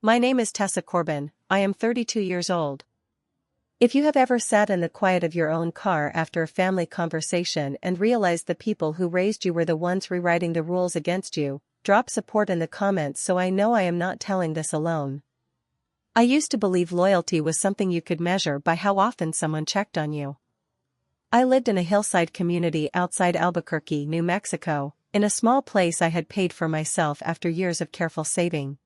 My name is Tessa Corbin, I am 32 years old. If you have ever sat in the quiet of your own car after a family conversation and realized the people who raised you were the ones rewriting the rules against you, drop support in the comments so I know I am not telling this alone. I used to believe loyalty was something you could measure by how often someone checked on you. I lived in a hillside community outside Albuquerque, New Mexico, in a small place I had paid for myself after years of careful saving.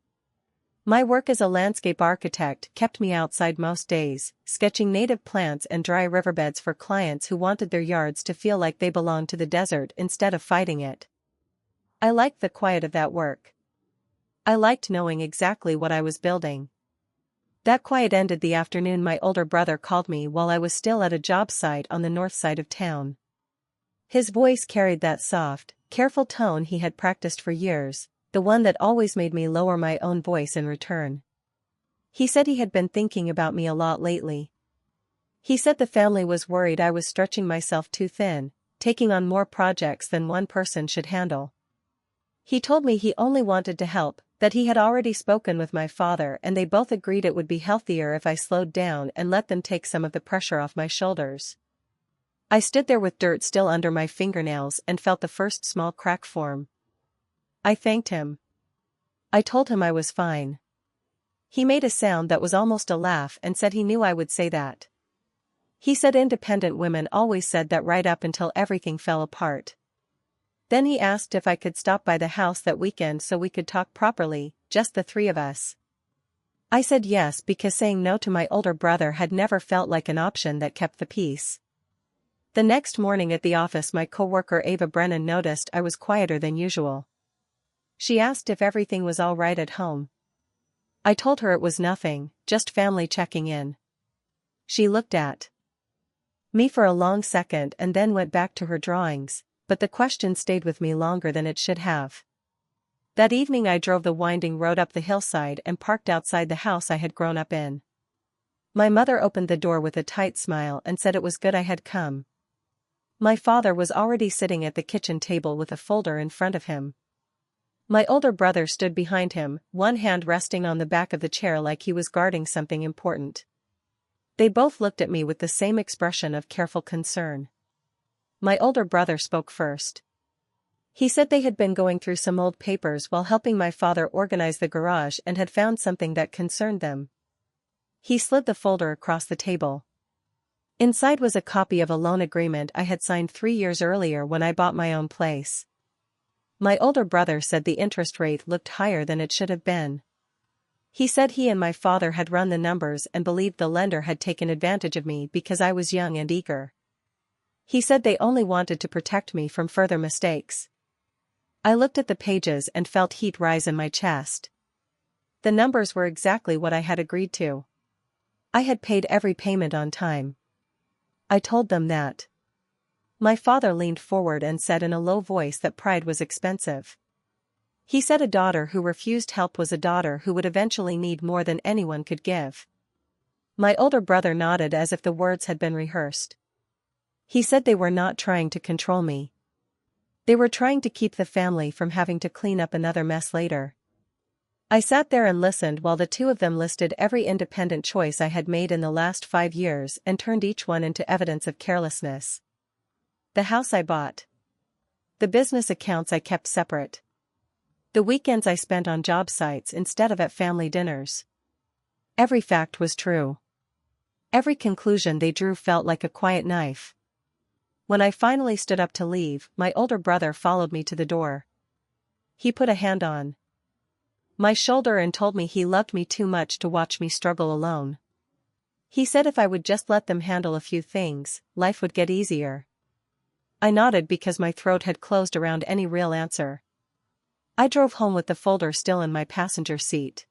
My work as a landscape architect kept me outside most days, sketching native plants and dry riverbeds for clients who wanted their yards to feel like they belonged to the desert instead of fighting it. I liked the quiet of that work. I liked knowing exactly what I was building. That quiet ended the afternoon my older brother called me while I was still at a job site on the north side of town. His voice carried that soft, careful tone he had practiced for years, the one that always made me lower my own voice in return. He said he had been thinking about me a lot lately. He said the family was worried I was stretching myself too thin, taking on more projects than one person should handle. He told me he only wanted to help, that he had already spoken with my father and they both agreed it would be healthier if I slowed down and let them take some of the pressure off my shoulders. I stood there with dirt still under my fingernails and felt the first small crack form. I thanked him. I told him I was fine. He made a sound that was almost a laugh and said he knew I would say that. He said independent women always said that right up until everything fell apart. Then he asked if I could stop by the house that weekend so we could talk properly, just the three of us. I said yes because saying no to my older brother had never felt like an option that kept the peace. The next morning at the office my coworker Ava Brennan noticed I was quieter than usual. She asked if everything was all right at home. I told her it was nothing, just family checking in. She looked at me for a long second and then went back to her drawings, but the question stayed with me longer than it should have. That evening I drove the winding road up the hillside and parked outside the house I had grown up in. My mother opened the door with a tight smile and said it was good I had come. My father was already sitting at the kitchen table with a folder in front of him. My older brother stood behind him, one hand resting on the back of the chair like he was guarding something important. They both looked at me with the same expression of careful concern. My older brother spoke first. He said they had been going through some old papers while helping my father organize the garage and had found something that concerned them. He slid the folder across the table. Inside was a copy of a loan agreement I had signed 3 years earlier when I bought my own place. My older brother said the interest rate looked higher than it should have been. He said he and my father had run the numbers and believed the lender had taken advantage of me because I was young and eager. He said they only wanted to protect me from further mistakes. I looked at the pages and felt heat rise in my chest. The numbers were exactly what I had agreed to. I had paid every payment on time. I told them that. My father leaned forward and said in a low voice that pride was expensive. He said a daughter who refused help was a daughter who would eventually need more than anyone could give. My older brother nodded as if the words had been rehearsed. He said they were not trying to control me. They were trying to keep the family from having to clean up another mess later. I sat there and listened while the two of them listed every independent choice I had made in the last 5 years and turned each one into evidence of carelessness. The house I bought. The business accounts I kept separate. The weekends I spent on job sites instead of at family dinners. Every fact was true. Every conclusion they drew felt like a quiet knife. When I finally stood up to leave, my older brother followed me to the door. He put a hand on my shoulder and told me he loved me too much to watch me struggle alone. He said if I would just let them handle a few things, life would get easier. I nodded because my throat had closed around any real answer. I drove home with the folder still in my passenger seat.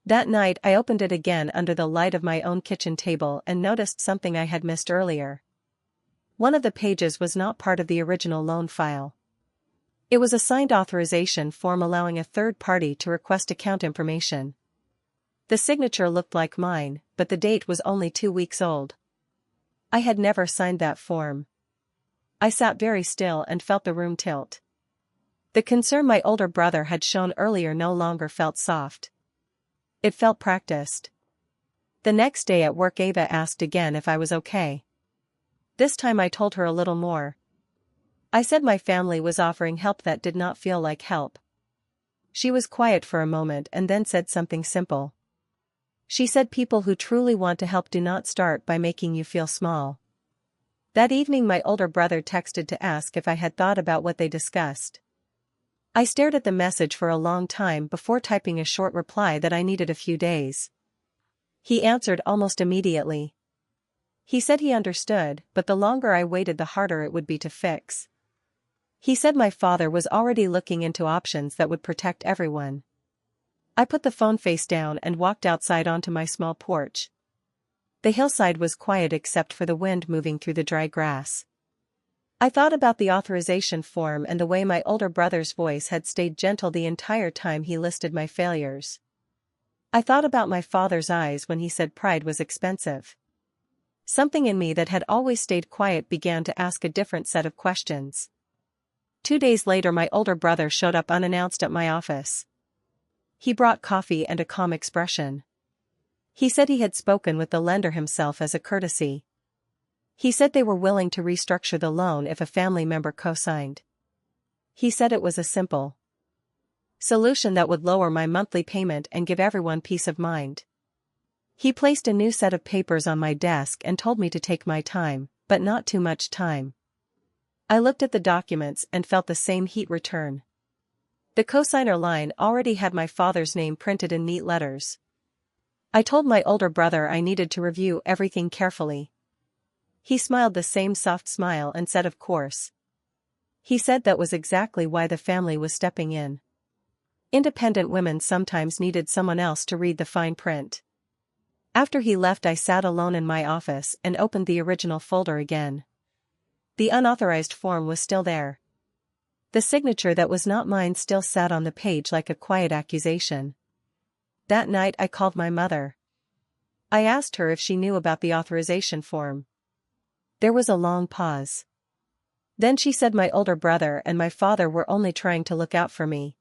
That night I opened it again under the light of my own kitchen table and noticed something I had missed earlier. One of the pages was not part of the original loan file. It was a signed authorization form allowing a third party to request account information. The signature looked like mine, but the date was only 2 weeks old. I had never signed that form. I sat very still and felt the room tilt. The concern my older brother had shown earlier no longer felt soft. It felt practiced. The next day at work, Ava asked again if I was okay. This time I told her a little more. I said my family was offering help that did not feel like help. She was quiet for a moment and then said something simple. She said people who truly want to help do not start by making you feel small. That evening my older brother texted to ask if I had thought about what they discussed. I stared at the message for a long time before typing a short reply that I needed a few days. He answered almost immediately. He said he understood, but the longer I waited the harder it would be to fix. He said my father was already looking into options that would protect everyone. I put the phone face down and walked outside onto my small porch. The hillside was quiet except for the wind moving through the dry grass. I thought about the authorization form and the way my older brother's voice had stayed gentle the entire time he listed my failures. I thought about my father's eyes when he said pride was expensive. Something in me that had always stayed quiet began to ask a different set of questions. 2 days later my older brother showed up unannounced at my office. He brought coffee and a calm expression. He said he had spoken with the lender himself as a courtesy. He said they were willing to restructure the loan if a family member co-signed. He said it was a simple solution that would lower my monthly payment and give everyone peace of mind. He placed a new set of papers on my desk and told me to take my time, but not too much time. I looked at the documents and felt the same heat return. The cosigner line already had my father's name printed in neat letters. I told my older brother I needed to review everything carefully. He smiled the same soft smile and said of course. He said that was exactly why the family was stepping in. Independent women sometimes needed someone else to read the fine print. After he left I sat alone in my office and opened the original folder again. The unauthorized form was still there. The signature that was not mine still sat on the page like a quiet accusation. That night I called my mother. I asked her if she knew about the authorization form. There was a long pause. Then she said my older brother and my father were only trying to look out for me.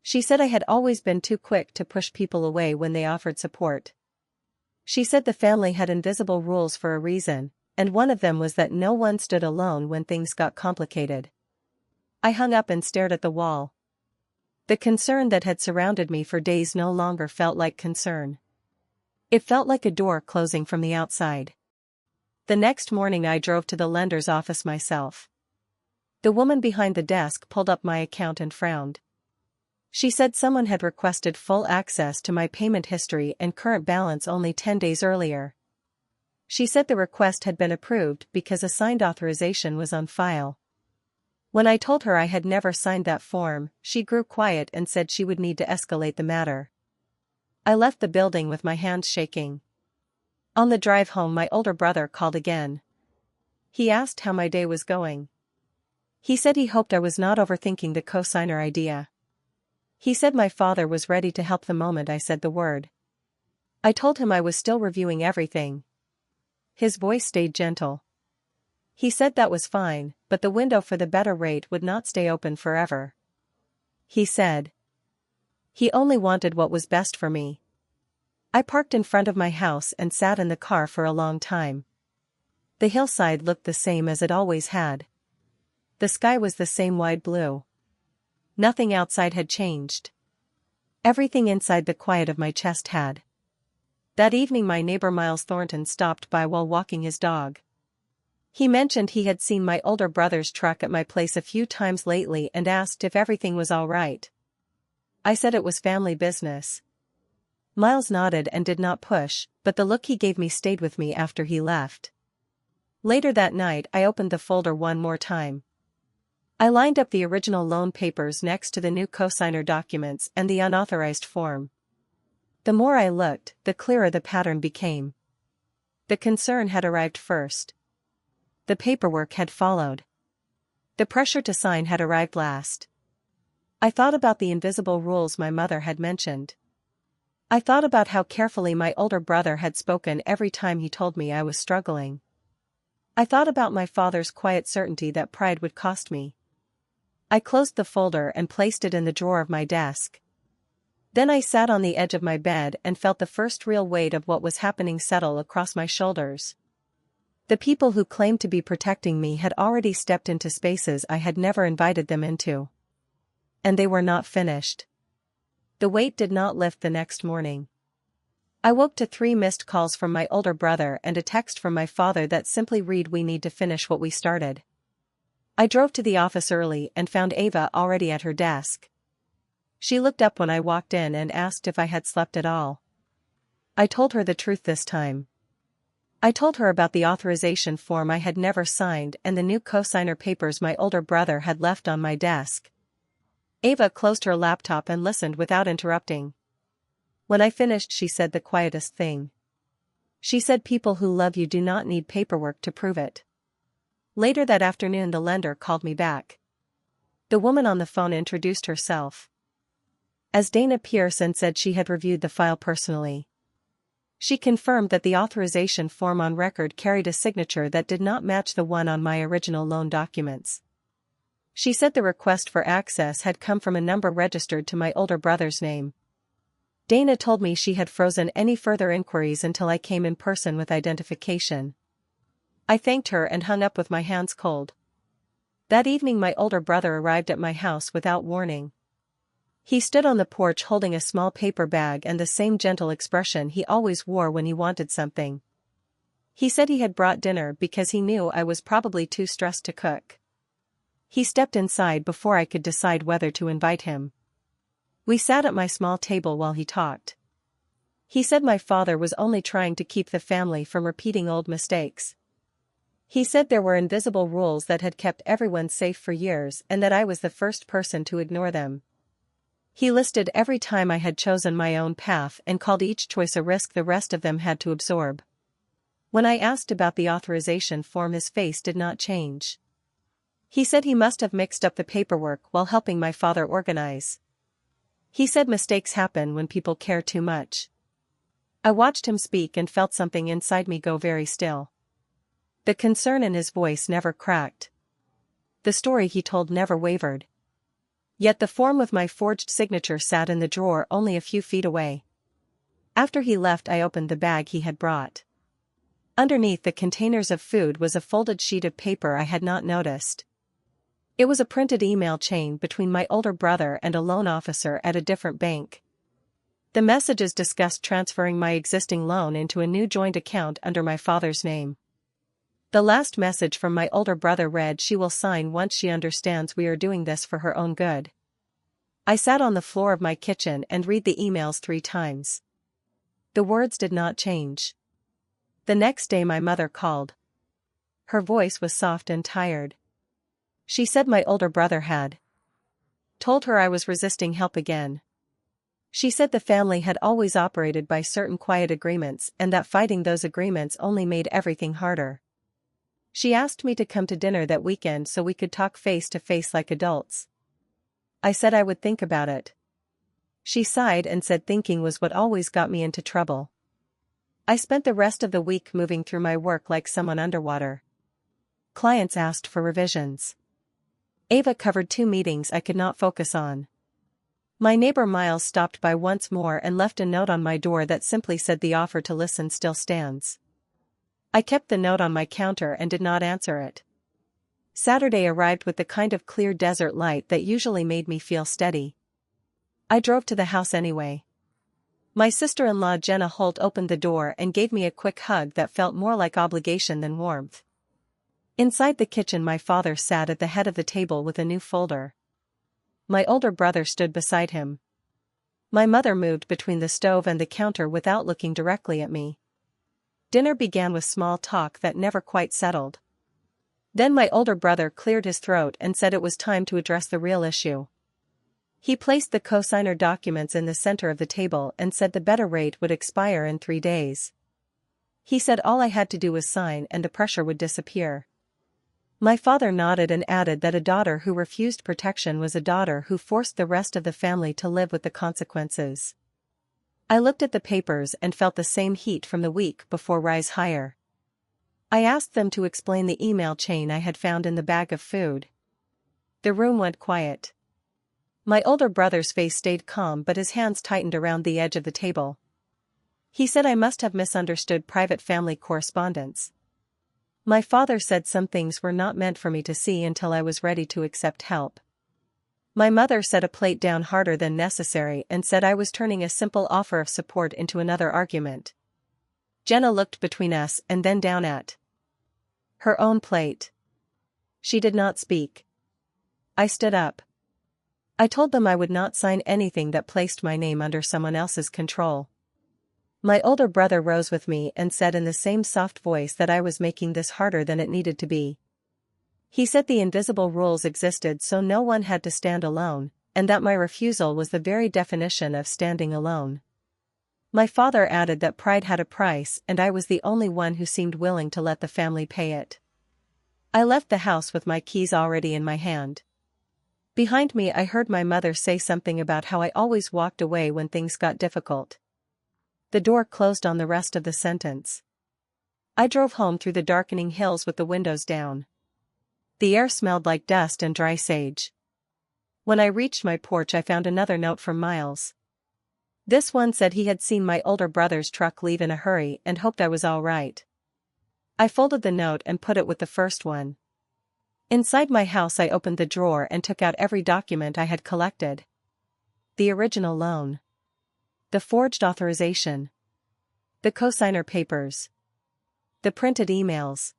She said I had always been too quick to push people away when they offered support. She said the family had invisible rules for a reason, and one of them was that no one stood alone when things got complicated. I hung up and stared at the wall. The concern that had surrounded me for days no longer felt like concern. It felt like a door closing from the outside. The next morning I drove to the lender's office myself. The woman behind the desk pulled up my account and frowned. She said someone had requested full access to my payment history and current balance only 10 days earlier. She said the request had been approved because a signed authorization was on file. When I told her I had never signed that form, she grew quiet and said she would need to escalate the matter. I left the building with my hands shaking. On the drive home my older brother called again. He asked how my day was going. He said he hoped I was not overthinking the cosigner idea. He said my father was ready to help the moment I said the word. I told him I was still reviewing everything. His voice stayed gentle. He said that was fine, but the window for the better rate would not stay open forever. He said he only wanted what was best for me. I parked in front of my house and sat in the car for a long time. The hillside looked the same as it always had. The sky was the same wide blue. Nothing outside had changed. Everything inside the quiet of my chest had. That evening my neighbor Miles Thornton stopped by while walking his dog. He mentioned he had seen my older brother's truck at my place a few times lately and asked if everything was all right. I said it was family business. Miles nodded and did not push, but the look he gave me stayed with me after he left. Later that night I opened the folder one more time. I lined up the original loan papers next to the new cosigner documents and the unauthorized form. The more I looked, the clearer the pattern became. The concern had arrived first. The paperwork had followed. The pressure to sign had arrived last. I thought about the invisible rules my mother had mentioned. I thought about how carefully my older brother had spoken every time he told me I was struggling. I thought about my father's quiet certainty that pride would cost me. I closed the folder and placed it in the drawer of my desk. Then I sat on the edge of my bed and felt the first real weight of what was happening settle across my shoulders. The people who claimed to be protecting me had already stepped into spaces I had never invited them into. And they were not finished. The weight did not lift the next morning. I woke to 3 missed calls from my older brother and a text from my father that simply read, "We need to finish what we started." I drove to the office early and found Ava already at her desk. She looked up when I walked in and asked if I had slept at all. I told her the truth this time. I told her about the authorization form I had never signed and the new cosigner papers my older brother had left on my desk. Ava closed her laptop and listened without interrupting. When I finished, she said the quietest thing. She said, "People who love you do not need paperwork to prove it." Later that afternoon, the lender called me back. The woman on the phone introduced herself as Dana Pierce and said she had reviewed the file personally. She confirmed that the authorization form on record carried a signature that did not match the one on my original loan documents. She said the request for access had come from a number registered to my older brother's name. Dana told me she had frozen any further inquiries until I came in person with identification. I thanked her and hung up with my hands cold. That evening my older brother arrived at my house without warning. He stood on the porch holding a small paper bag and the same gentle expression he always wore when he wanted something. He said he had brought dinner because he knew I was probably too stressed to cook. He stepped inside before I could decide whether to invite him. We sat at my small table while he talked. He said my father was only trying to keep the family from repeating old mistakes. He said there were invisible rules that had kept everyone safe for years and that I was the first person to ignore them. He listed every time I had chosen my own path and called each choice a risk the rest of them had to absorb. When I asked about the authorization form, his face did not change. He said he must have mixed up the paperwork while helping my father organize. He said mistakes happen when people care too much. I watched him speak and felt something inside me go very still. The concern in his voice never cracked. The story he told never wavered. Yet the form with my forged signature sat in the drawer only a few feet away. After he left, I opened the bag he had brought. Underneath the containers of food was a folded sheet of paper I had not noticed. It was a printed email chain between my older brother and a loan officer at a different bank. The messages discussed transferring my existing loan into a new joint account under my father's name. The last message from my older brother read, "She will sign once she understands we are doing this for her own good." I sat on the floor of my kitchen and read the emails 3 times. The words did not change. The next day my mother called. Her voice was soft and tired. She said my older brother had told her I was resisting help again. She said the family had always operated by certain quiet agreements and that fighting those agreements only made everything harder. She asked me to come to dinner that weekend so we could talk face to face like adults. I said I would think about it. She sighed and said thinking was what always got me into trouble. I spent the rest of the week moving through my work like someone underwater. Clients asked for revisions. Ava covered 2 meetings I could not focus on. My neighbor Miles stopped by once more and left a note on my door that simply said the offer to listen still stands. I kept the note on my counter and did not answer it. Saturday arrived with the kind of clear desert light that usually made me feel steady. I drove to the house anyway. My sister-in-law Jenna Holt opened the door and gave me a quick hug that felt more like obligation than warmth. Inside the kitchen my father sat at the head of the table with a new folder. My older brother stood beside him. My mother moved between the stove and the counter without looking directly at me. Dinner began with small talk that never quite settled. Then my older brother cleared his throat and said it was time to address the real issue. He placed the cosigner documents in the center of the table and said the better rate would expire in 3 days. He said all I had to do was sign and the pressure would disappear. My father nodded and added that a daughter who refused protection was a daughter who forced the rest of the family to live with the consequences. I looked at the papers and felt the same heat from the week before rise higher. I asked them to explain the email chain I had found in the bag of food. The room went quiet. My older brother's face stayed calm, but his hands tightened around the edge of the table. He said I must have misunderstood private family correspondence. My father said some things were not meant for me to see until I was ready to accept help. My mother set a plate down harder than necessary and said I was turning a simple offer of support into another argument. Jenna looked between us and then down at her own plate. She did not speak. I stood up. I told them I would not sign anything that placed my name under someone else's control. My older brother rose with me and said in the same soft voice that I was making this harder than it needed to be. He said the invisible rules existed so no one had to stand alone, and that my refusal was the very definition of standing alone. My father added that pride had a price and I was the only one who seemed willing to let the family pay it. I left the house with my keys already in my hand. Behind me I heard my mother say something about how I always walked away when things got difficult. The door closed on the rest of the sentence. I drove home through the darkening hills with the windows down. The air smelled like dust and dry sage. When I reached my porch I found another note from Miles. This one said he had seen my older brother's truck leave in a hurry and hoped I was all right. I folded the note and put it with the first one. Inside my house I opened the drawer and took out every document I had collected. The original loan. The forged authorization. The cosigner papers. The printed emails.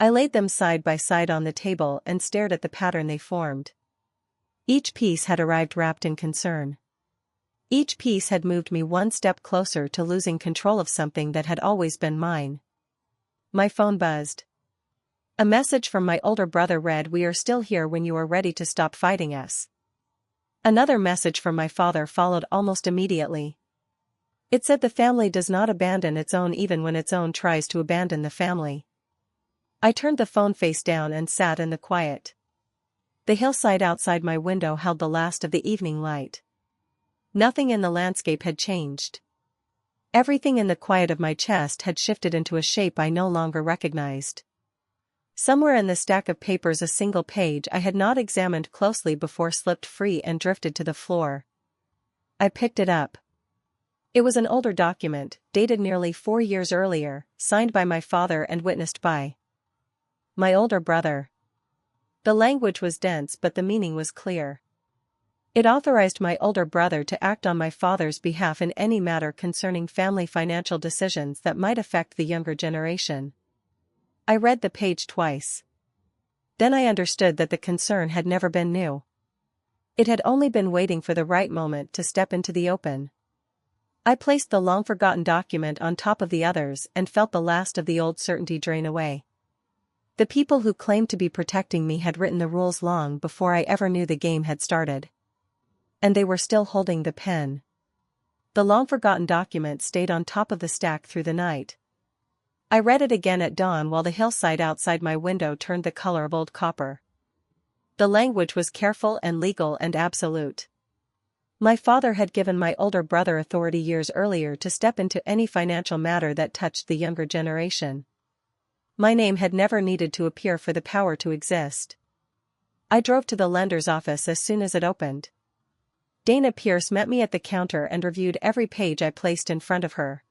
I laid them side by side on the table and stared at the pattern they formed. Each piece had arrived wrapped in concern. Each piece had moved me one step closer to losing control of something that had always been mine. My phone buzzed. A message from my older brother read, "We are still here when you are ready to stop fighting us." Another message from my father followed almost immediately. It said the family does not abandon its own even when its own tries to abandon the family. I turned the phone face down and sat in the quiet. The hillside outside my window held the last of the evening light. Nothing in the landscape had changed. Everything in the quiet of my chest had shifted into a shape I no longer recognized. Somewhere in the stack of papers a single page I had not examined closely before slipped free and drifted to the floor. I picked it up. It was an older document, dated nearly 4 years earlier, signed by my father and witnessed by my older brother. The language was dense but the meaning was clear. It authorized my older brother to act on my father's behalf in any matter concerning family financial decisions that might affect the younger generation. I read the page twice. Then I understood that the concern had never been new. It had only been waiting for the right moment to step into the open. I placed the long-forgotten document on top of the others and felt the last of the old certainty drain away. The people who claimed to be protecting me had written the rules long before I ever knew the game had started. And they were still holding the pen. The long-forgotten document stayed on top of the stack through the night. I read it again at dawn while the hillside outside my window turned the color of old copper. The language was careful and legal and absolute. My father had given my older brother authority years earlier to step into any financial matter that touched the younger generation. My name had never needed to appear for the power to exist. I drove to the lender's office as soon as it opened. Dana Pierce met me at the counter and reviewed every page I placed in front of her.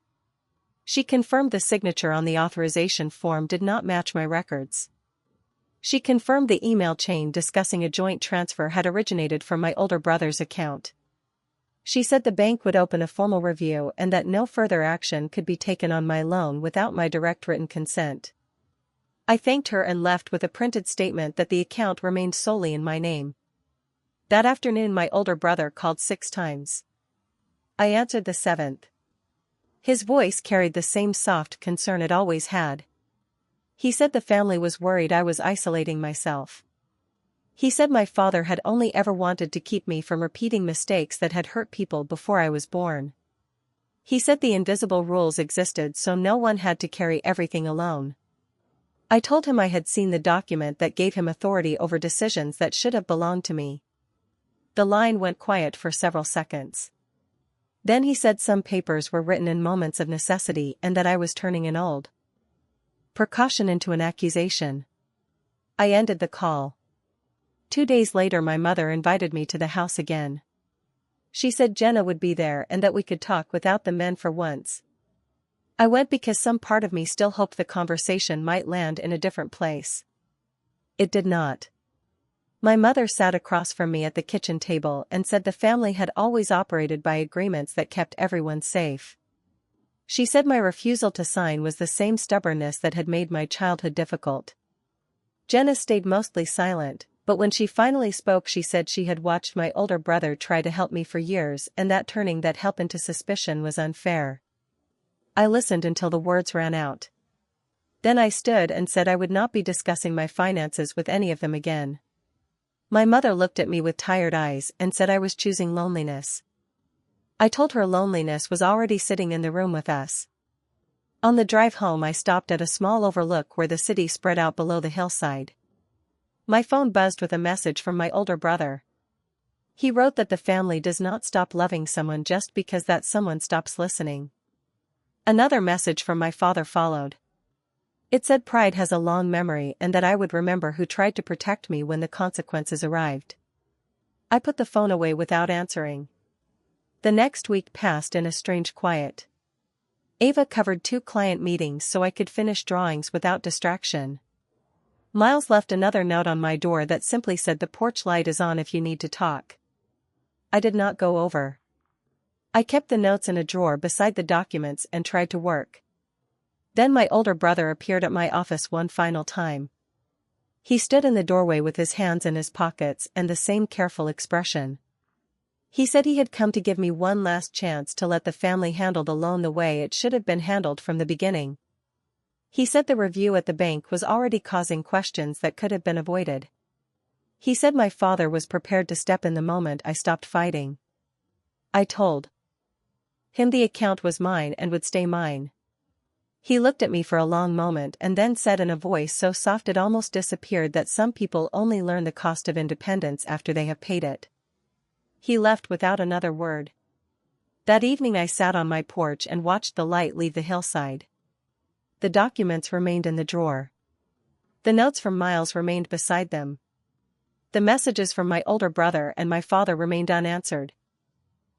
She confirmed the signature on the authorization form did not match my records. She confirmed the email chain discussing a joint transfer had originated from my older brother's account. She said the bank would open a formal review and that no further action could be taken on my loan without my direct written consent. I thanked her and left with a printed statement that the account remained solely in my name. That afternoon my older brother called 6 times. I answered the 7th. His voice carried the same soft concern it always had. He said the family was worried I was isolating myself. He said my father had only ever wanted to keep me from repeating mistakes that had hurt people before I was born. He said the invisible rules existed so no one had to carry everything alone. I told him I had seen the document that gave him authority over decisions that should have belonged to me. The line went quiet for several seconds. Then he said some papers were written in moments of necessity and that I was turning an old precaution into an accusation. I ended the call. 2 days later my mother invited me to the house again. She said Jenna would be there and that we could talk without the men for once. I went because some part of me still hoped the conversation might land in a different place. It did not. My mother sat across from me at the kitchen table and said the family had always operated by agreements that kept everyone safe. She said my refusal to sign was the same stubbornness that had made my childhood difficult. Jenna stayed mostly silent, but when she finally spoke she said she had watched my older brother try to help me for years and that turning that help into suspicion was unfair. I listened until the words ran out. Then I stood and said I would not be discussing my finances with any of them again. My mother looked at me with tired eyes and said I was choosing loneliness. I told her loneliness was already sitting in the room with us. On the drive home I stopped at a small overlook where the city spread out below the hillside. My phone buzzed with a message from my older brother. He wrote that the family does not stop loving someone just because that someone stops listening. Another message from my father followed. It said pride has a long memory and that I would remember who tried to protect me when the consequences arrived. I put the phone away without answering. The next week passed in a strange quiet. Ava covered 2 client meetings so I could finish drawings without distraction. Miles left another note on my door that simply said the porch light is on if you need to talk. I did not go over. I kept the notes in a drawer beside the documents and tried to work. Then my older brother appeared at my office one final time. He stood in the doorway with his hands in his pockets and the same careful expression. He said he had come to give me one last chance to let the family handle the loan the way it should have been handled from the beginning. He said the review at the bank was already causing questions that could have been avoided. He said my father was prepared to step in the moment I stopped fighting. I told him the account was mine and would stay mine. He looked at me for a long moment and then said in a voice so soft it almost disappeared that some people only learn the cost of independence after they have paid it. He left without another word. That evening I sat on my porch and watched the light leave the hillside. The documents remained in the drawer. The notes from Miles remained beside them. The messages from my older brother and my father remained unanswered.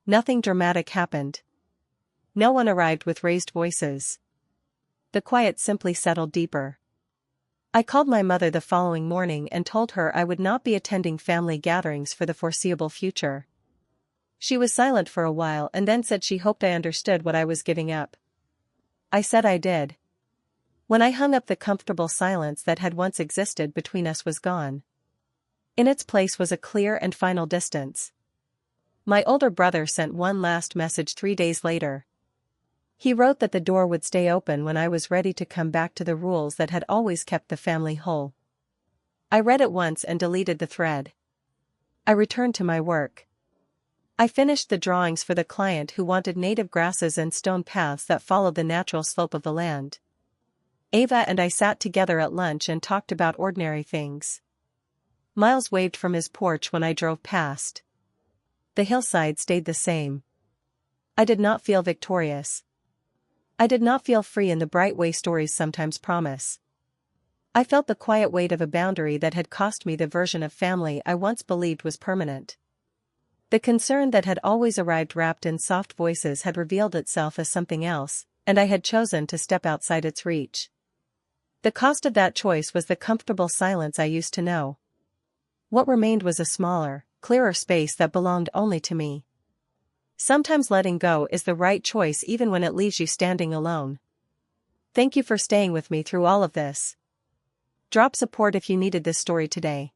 Nothing dramatic happened. No one arrived with raised voices. The quiet simply settled deeper. I called my mother the following morning and told her I would not be attending family gatherings for the foreseeable future. She was silent for a while and then said she hoped I understood what I was giving up. I said I did. When I hung up, the comfortable silence that had once existed between us was gone. In its place was a clear and final distance. My older brother sent one last message 3 days later. He wrote that the door would stay open when I was ready to come back to the rules that had always kept the family whole. I read it once and deleted the thread. I returned to my work. I finished the drawings for the client who wanted native grasses and stone paths that followed the natural slope of the land. Ava and I sat together at lunch and talked about ordinary things. Miles waved from his porch when I drove past. The hillside stayed the same. I did not feel victorious. I did not feel free in the bright way stories sometimes promise. I felt the quiet weight of a boundary that had cost me the version of family I once believed was permanent. The concern that had always arrived wrapped in soft voices had revealed itself as something else, and I had chosen to step outside its reach. The cost of that choice was the comfortable silence I used to know. What remained was a smaller, clearer space that belonged only to me. Sometimes letting go is the right choice even when it leaves you standing alone. Thank you for staying with me through all of this. Drop support if you needed this story today.